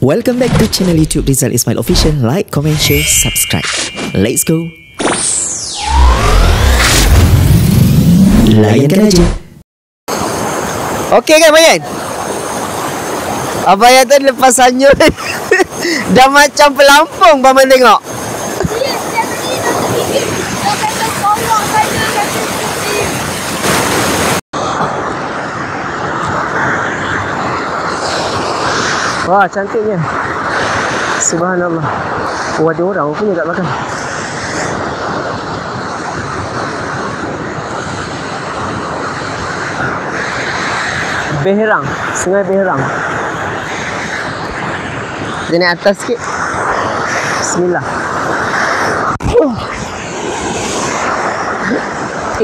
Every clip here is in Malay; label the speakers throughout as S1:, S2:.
S1: Welcome back to channel YouTube Rizal Ismail Official. Like, comment, share, subscribe. Let's go. Layankan aja.
S2: Okey kan Bayan? Abang tu lepas hanyut dah macam pelampung Baman tengok. Wah, cantiknya. Subhanallah. Oh, ada orang punya kat belakang. Beherang, Sungai Beherang. Kita naik atas sikit. Bismillah.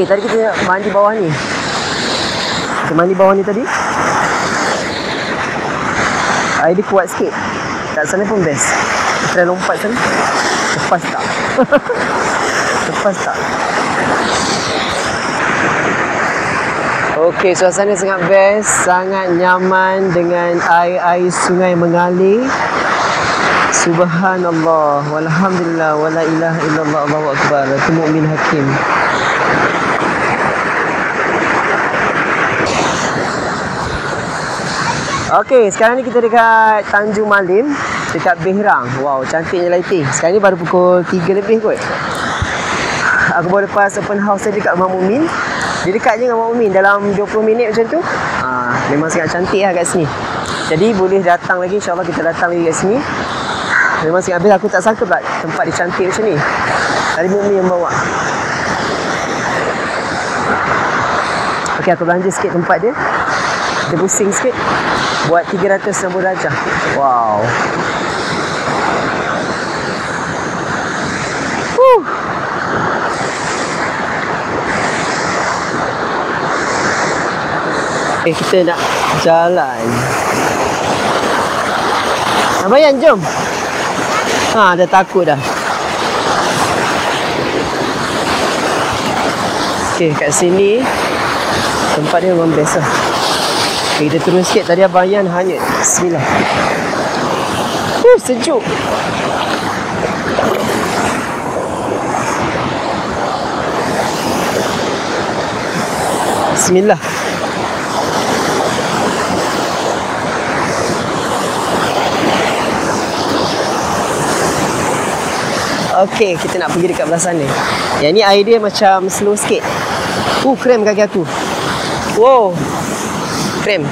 S2: Tadi kita mandi bawah ni. Kita mandi bawah ni tadi. Air dia kuat sikit. Kat sana pun best. Kita lompat sana. Lepas tak? Lepas tak? Okey, suasana sangat best. Sangat nyaman dengan air-air sungai mengalir. Subhanallah. Walhamdulillah. Wala ilaha illallah. Allahu Akbar. Itu mu'min hakim. Okey, sekarang ni kita dekat Tanjung Malim, dekat Beherang. Wow, cantiknya lighting. Sekarang ni baru pukul 3 lebih kot. Aku baru lepas open house tadi dekat Rumah Mumin. Dia dekat je dengan Rumah Mumin, dalam 20 minit macam tu. Memang sangat cantik lah kat sini. Jadi boleh datang lagi, insyaAllah kita datang lagi kat sini. Memang sangat best. Aku tak sangka pula tempat dia cantik macam ni. Tadi Mumin yang bawa. Okey, aku belanja sikit tempat dia. Dia pusing sikit. Buat 360 darjah. Wow. Kita nak jalan. Abayan, jom. Dah takut dah. Okey, kat sini tempat dia memang best lah. Kita turun sikit. Tadi Abang Yan hanyut. Bismillah. Sejuk. Bismillah. Okey, kita nak pergi dekat belah sana. Yang ni air dia macam slow sikit. Krem kaki aku. Wow. Krem.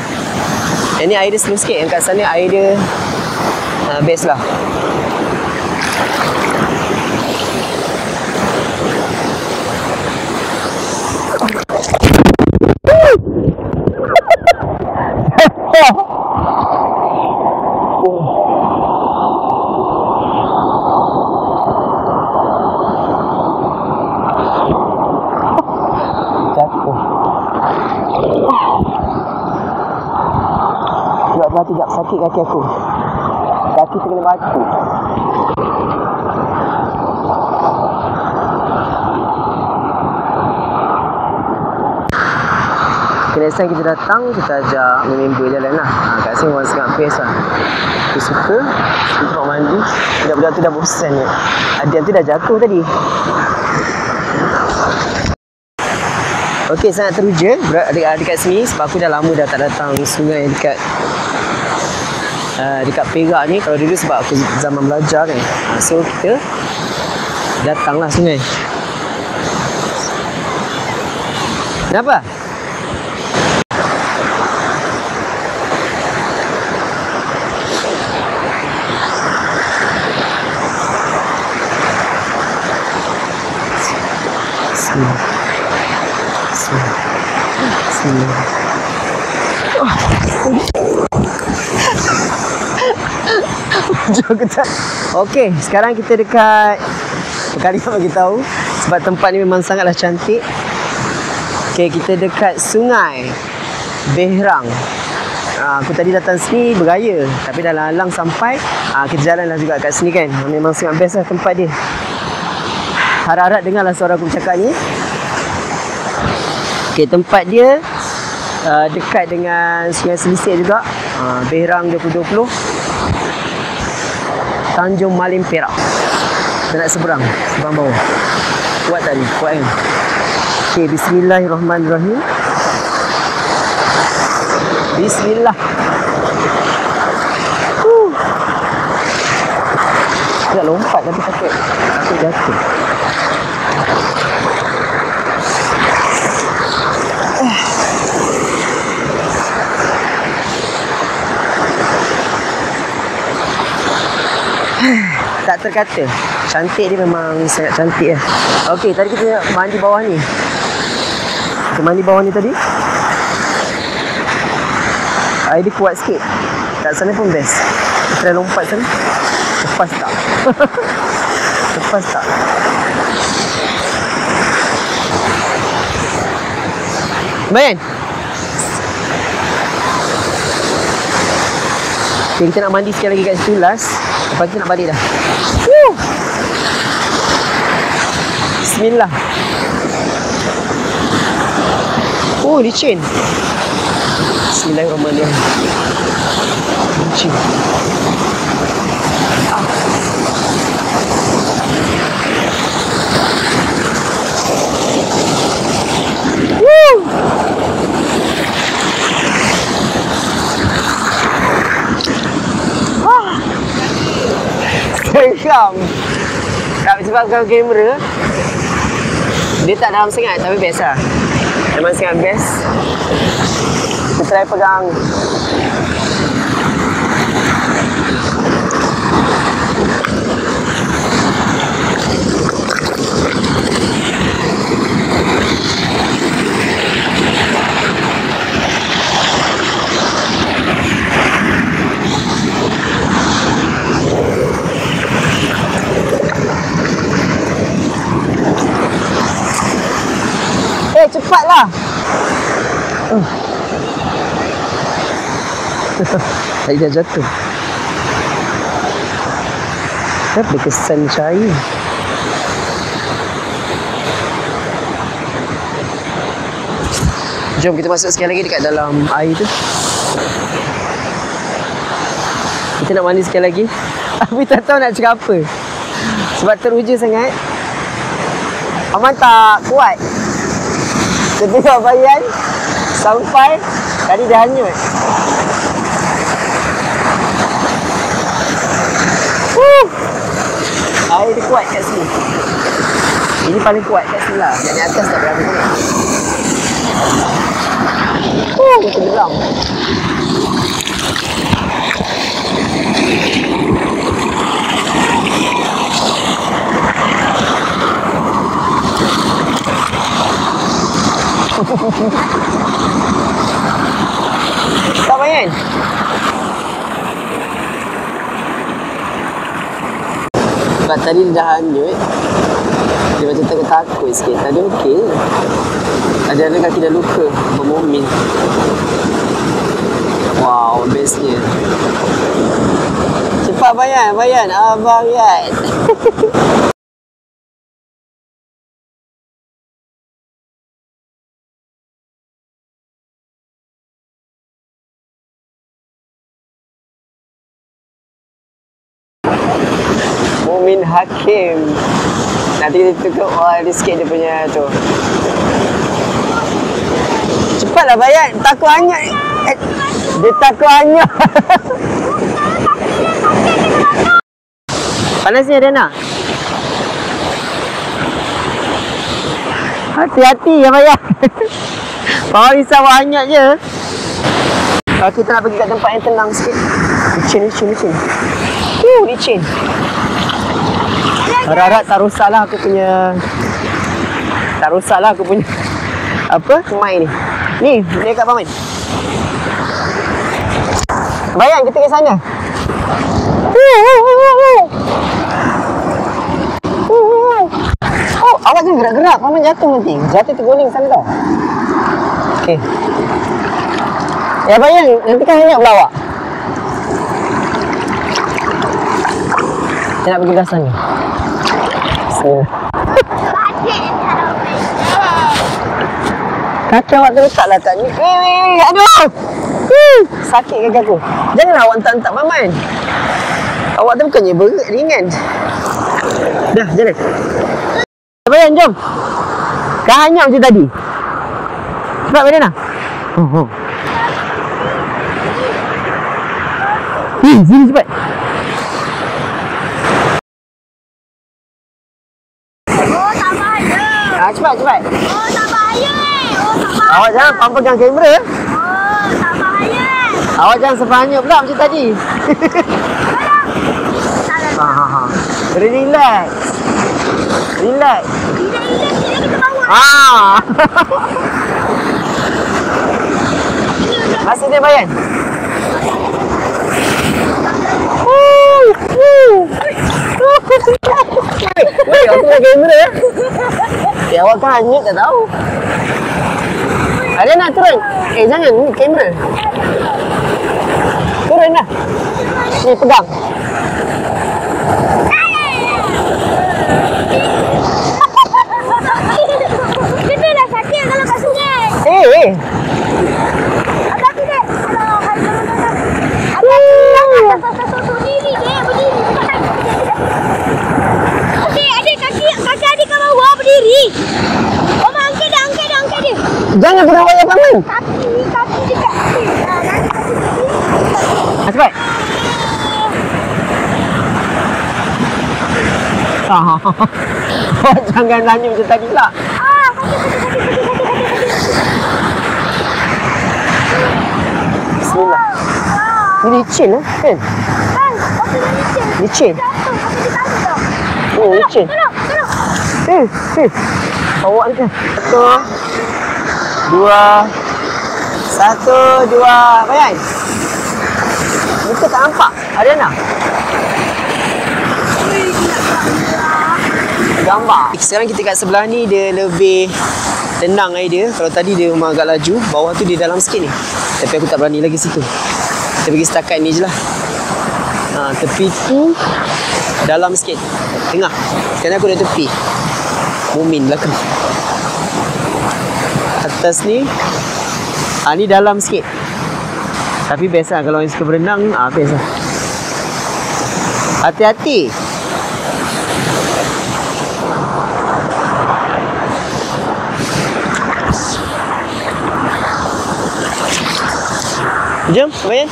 S2: Yang ni air dia slow sikit. Yang kat sana air dia best lah. Jatuh. Sekejap, sakit kaki aku. Kaki terkena batu. Next time kita datang, kita ajak member jalan lah. Kat sini orang sangat best lah. Aku suka tempat mandi. Budak-budak tu dah bosan ni. Adian tu dah jatuh tadi. Okey, sangat teruja dekat sini sebab aku dah lama dah tak datang sungai dekat Perak ni. Kalau dulu sebab aku zaman belajar kan. So kita datanglah sungai. Kenapa? Okey, sekarang kita dekat Kali nak bagi tahu sebab tempat ni memang sangatlah cantik. Okey, kita dekat Sungai Beherang. Aku tadi datang sini bergaya, tapi dah lalang sampai. Kita jalanlah juga kat sini kan. Memang sangat best lah tempat dia. Harap-harap dengarlah suara aku bercakap ni. Okey, tempat dia dekat dengan Sungai Selisik juga. Beherang 2020. Tanjung Malim Perak. Kita nak seberang bawah. Kuat tak ni? Kuat kan? Okay, bismillahirrahmanirrahim. Bismillah. Nak lompat tapi takut jatuh. Tak terkata. Cantik dia, memang sangat cantik lah. Okey, tadi kita mandi bawah ni. Kita mandi bawah ni tadi. Air dia kuat sikit. Kat sana pun best. Kita lompat sana. Lepas tak? Lepas tak? Bayan. Okay, kita nak mandi sekali lagi kat situ last. Lepas tu nak balik dah. Woo! Bismillah. Oh, licin. Bismillahirrahmanirrahim. Licin. Woo! Seram. Tak sebab kalau kamera dia tak dalam sangat, tapi best lah. Memang sangat best. Kita try pegang. Cepatlah. Tadi dah jatuh. Apa kesan cahaya? Jom kita masuk sekali lagi dekat dalam air tu. Kita nak mandi sekali lagi. Tapi tak tahu nak cakap apa. Sebab teruja sangat. Aman tak kuat. Ketika Bayan sampai tadi dah hanyut. Air dia kuat kat sini. Ini paling kuat kat sini lah. Yang di atas tak berapa kuat. Kita geram. Tak Bayan? Sebab tadi dah hanyut. Dia macam takut sikit. Tadi okey. Ada kaki dah luka. Bermomin. Wow, bestnya. Cepat Bayan. Bayan, abang Yan. Mumin Hakim. Nanti kita tukar dia sikit dia punya tu. Cepatlah Bayan, takut hanyut. Dia takut hanyut. Panasnya Dana. Hati-hati ya Bayan. Bawa risau hanyut je. Kita nak pergi kat tempat yang tenang sikit. Licin. Licin. Harap-harap tak rosaklah aku punya apa? Main ni. Ni, dia kat paman. Bayan, kita ke sana. Oh, awak jangan gerak-gerak. Paman jatuh nanti. Jatuh terguling sana tau. Okey. Ya Bayan, nanti kan hanyut pula awak. Saya nak pergi belah sana. Kaki awak terletaklah kat ni. Aduh! Sakit kaki aku. Janganlah awak hentak-hentak Maman. Awak tu bukannya berat, ringan. Dah, jalan. Bayan, jom. Kau hanyap macam tadi. Cepat, badan lah. Sini cepat.
S3: Oh, tak bahaya.
S2: Cepat.
S3: Oh, tak bahaya. Oh, tak bahaya.
S2: Awak jangan pegang kamera.
S3: Oh, tak bahaya.
S2: Awak jangan sebanyak pula macam tadi. Relax.
S3: Tidak kita bawa.
S2: Masa dia Bayan. Awak tengah kamera. Awak kan hanyut tak tahu. Ada nak turun? Jangan, ni kamera. Turun lah. Ni pegang.
S3: Kita dah sakit kalau kat sungai. Abang tidak. Abang berdiri dia, berdiri. Adik kaki adik kat bawah berdiri. Oma angkat dia.
S2: Jangan pegang wayar paman.
S3: Kaki dekat.
S2: Cepat. Jangan lanjut macam tadi pula. Bismillah. Ni licin lah kan? Licin. Oh, licin. Awak ni kan. Satu, dua. Bayan. Muka tak nampak. Ariana. Gambar. Sekarang kita kat sebelah ni dia lebih tenang air dia. Kalau tadi dia memang agak laju, bawah tu dia dalam sikit ni. Tapi aku tak berani lagi situ. Kita pergi setakat ni je lah. Tepi tu dalam sikit. Tengah. Sekarang aku dah tepi. Mumin belakang. Atas ni. Ni dalam sikit. Tapi best lah kalau yang suka berenang, best lah. Hati-hati. Jom, Bayan.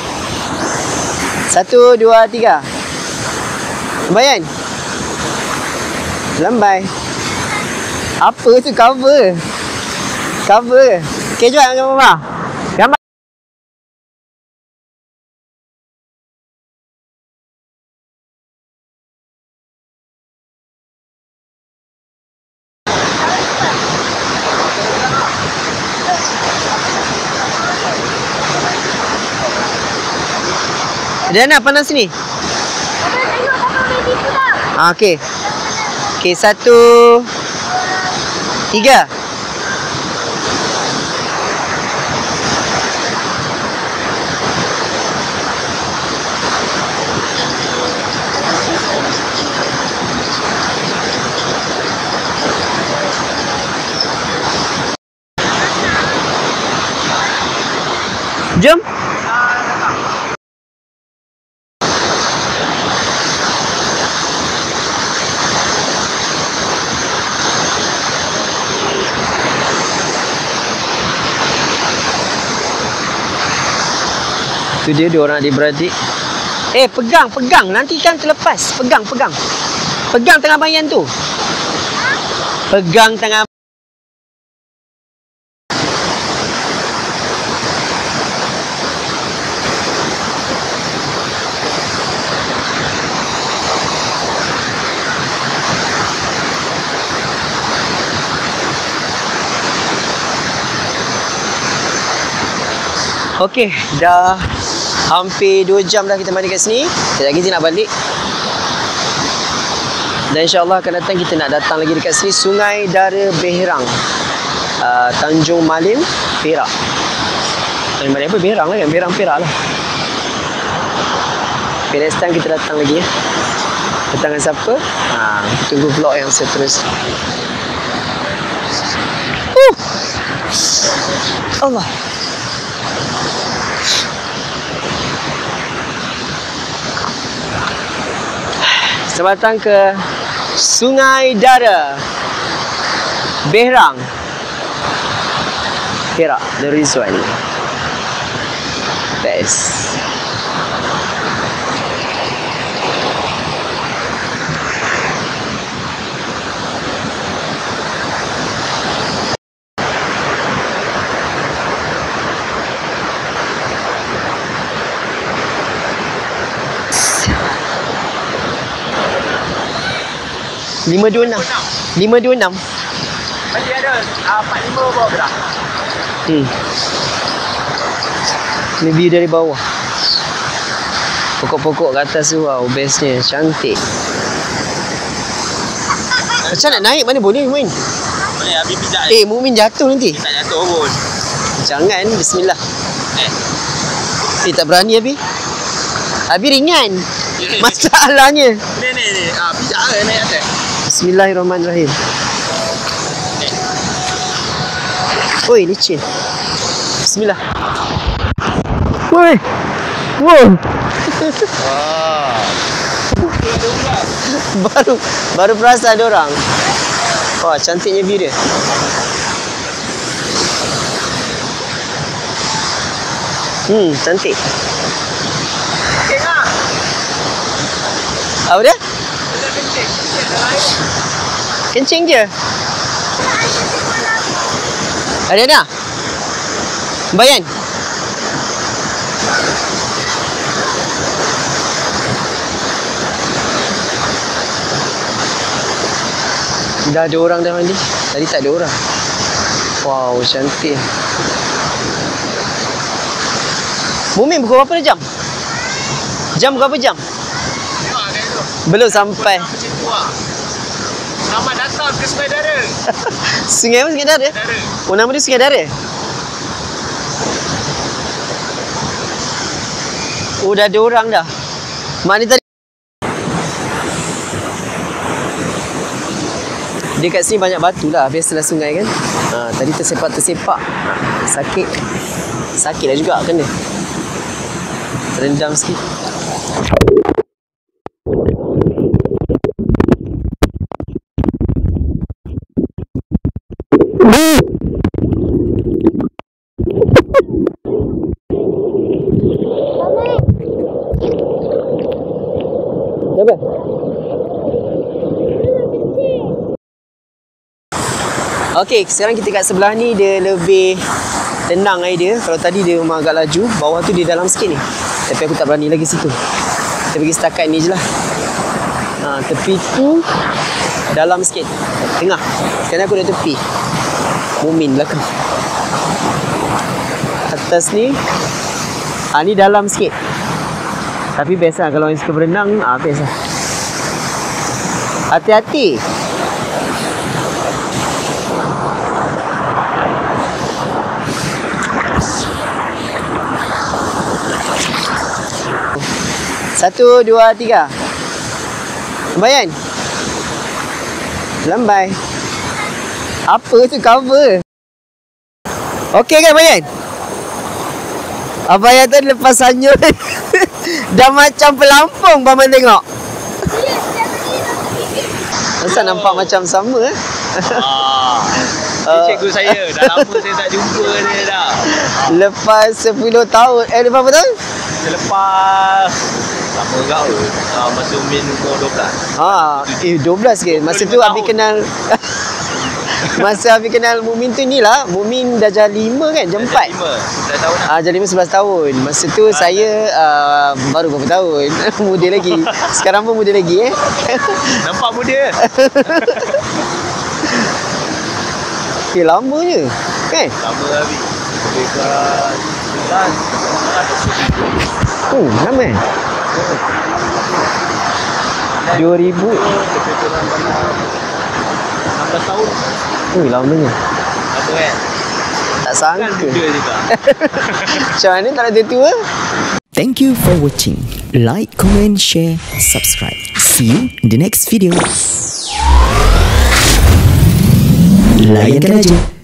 S2: 1, 2, 3. Bayan. Lambai. Apa tu cover? Cover. Okay, jom gambar. Gambar. Diana, pandang sini. Okey. Okey, 1, 3. Jom. Tu dia dua orang adik-beradik. Pegang. Nanti kan terlepas. Pegang. Pegang tangan Bayan tu. Pegang tangan. Okey, dah hampir 2 jam dah kita mandi kat sini. Sekejap lagi kita nak balik. Dan insyaAllah akan datang kita nak datang lagi dekat sini. Sungai Dara Behrang, Tanjung Malim, Perak. Tanjung Malim apa? Behrang lah kan? Behrang Perak lah. Okay, next time kita datang lagi ya. Datang dengan siapa? Tunggu vlog yang seterusnya. Allah. Selamat datang ke Sungai Dara, Berang, Perak, The Rizwan. Best. Lima dua enam.
S4: Tadi ada 45 bawah ke tak?
S2: Ni view dari bawah. Pokok-pokok kat atas tu, wow, bestnya. Cantik. Macam nak naik mana boleh, Mumin?
S4: Boleh, Habib pijak.
S2: Mumin jatuh nanti.
S4: Tak jatuh pun.
S2: Jangan, bismillah. Tak berani Habib. Habib ringan. Masalahnya.
S4: Ni. Pijak ke naik atas?
S2: Bismillahirrahmanirrahim. Oi, licin. Bismillah. Woi. Wow. Baru perasan ada orang. Wah, cantiknya view dia. Cantik.
S4: Tengok.
S2: Apa dia?
S4: Kencing.
S2: Kencing je. Ada. Bayan. Dah ada orang dah mandi. Tadi tak ada orang. Wow, cantik. Mumin, pukul berapa dah jam? Jam berapa jam? Belum sampai.
S4: Selamat datang ke Sungai Dara.
S2: Sungai apa? Sungai Dara? Oh, nama dia Sungai Dara? Oh, dah ada orang dah. Maknanya tadi dia kat sini banyak batu lah. Biasalah sungai kan. Tadi tersepak. Sakit lah juga kena. Terendam sikit. Apa? Okey, sekarang kita kat sebelah ni dia lebih tenang air dia. Kalau tadi dia memang agak laju, bawah tu dia dalam sikit ni. Tapi aku tak berani lagi situ. Kita pergi setakat ni je lah. Tepi tu dalam sikit. Tengah. Sekarang aku dah tepi. Mumin belakang. Atas ni ni dalam sikit. Tapi best lah kalau yang suka berenang, best lah. Hati-hati. Satu, dua, tiga. Bayan. Lambai. Apa tu cover? Okey kan Bayan? Abang yang tadi lepas hanyut dah macam pelampung Paman tengok. Masa nampak macam sama
S4: Ini cikgu saya. Dah lama saya tak jumpa dia dah.
S2: Lepas 10 tahun. Lepas berapa tahun?
S4: Selepas lama kau. Masa Umin umur 12.
S2: 12 ke? Masa tu Abi kenal. Masa Abi kenal Mumin tu ni lah. Mumin dah jam 5 kan? Jam 4.
S4: 11 tahun lah.
S2: Jam 5 11 tahun. Masa tu saya baru berapa tahun. Muda lagi. Sekarang pun muda lagi
S4: Nampak muda.
S2: Okay, lama je kan?
S4: Lama Abi. Lebih ke 9.
S2: Lama 2000.
S4: 16 tahun.
S2: Lamanya.
S4: Apa kan?
S2: Tak sangka.
S4: Kan muda juga.
S2: Macam mana tak ada tua?
S1: Thank you for watching. Like, comment, share, subscribe. See you in the next video. Layankan aja.